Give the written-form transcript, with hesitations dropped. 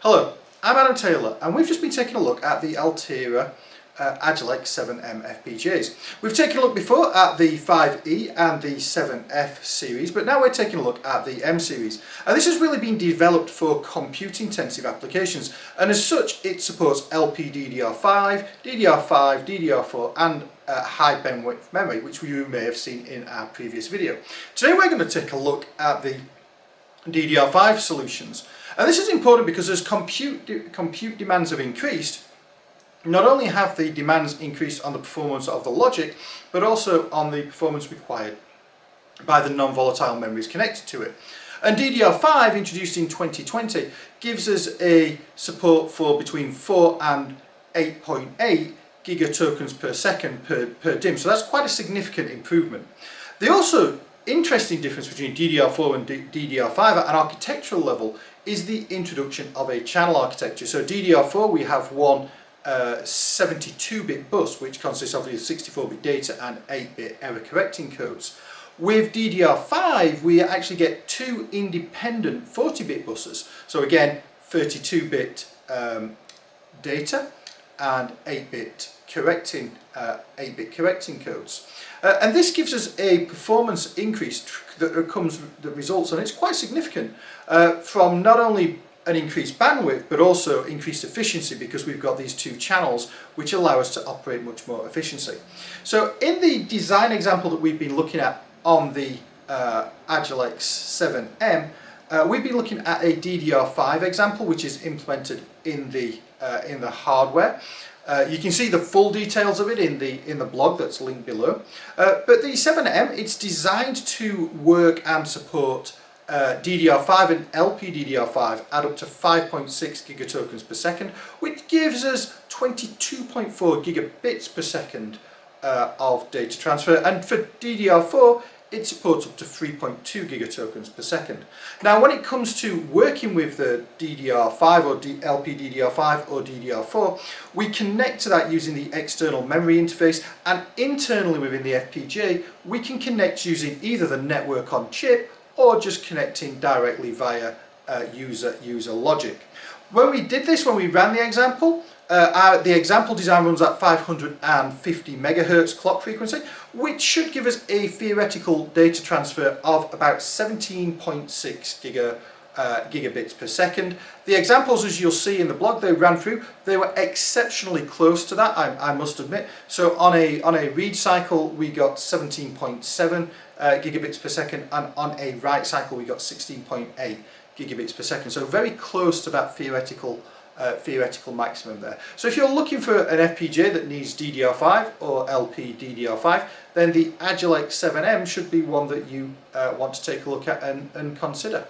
Hello, I'm Adam Taylor and we've just been taking a look at the Altera Agilex 7M FPGAs. We've taken a look before at the 5E and the 7F series, but now we're taking a look at the M series. And this has really been developed for compute-intensive applications, and as such it supports LPDDR5, DDR5, DDR4 and high bandwidth memory, which you may have seen in our previous video. Today we're going to take a look at the DDR5 solutions. And this is important because as compute demands have increased, not only have the demands increased on the performance of the logic, but also on the performance required by the non-volatile memories connected to it. And DDR5, introduced in 2020, gives us a support for between 4 and 8.8 gigatokens per second per DIMM, so that's quite a significant improvement. The also interesting difference between DDR4 and DDR5 at an architectural level is the introduction of a channel architecture. So DDR4 we have one 72-bit bus which consists of 64-bit data and 8-bit error correcting codes. With DDR5 we actually get two independent 40-bit buses. So again 32-bit data and 8-bit correcting codes. And this gives us a performance increase that results, and it's quite significant, from not only an increased bandwidth but also increased efficiency, because we've got these two channels which allow us to operate much more efficiently. So in the design example that we've been looking at on the Agilex 7M, we've been looking at a DDR5 example which is implemented in the hardware. You can see the full details of it in the blog that's linked below. But the 7M, it's designed to work and support DDR5 and LPDDR5 at up to 5.6 gigatokens per second, which gives us 22.4 gigabits per second of data transfer, and for DDR4 it supports up to 3.2 gigatokens per second. Now when it comes to working with the DDR5 or LPDDR5 or DDR4, we connect to that using the external memory interface, and internally within the FPGA we can connect using either the network on chip or just connecting directly via user logic. When we did this, when we ran the example, the example design runs at 550 megahertz clock frequency, which should give us a theoretical data transfer of about 17.6 gigabits per second. The examples, as you'll see in the blog they ran through, they were exceptionally close to that, I must admit. So on a read cycle we got 17.7 gigabits per second, and on a write cycle we got 16.8 gigabits per second. So very close to that theoretical maximum there. So if you're looking for an FPGA that needs DDR5 or LPDDR5, then the Agilex 7M should be one that you want to take a look at and consider.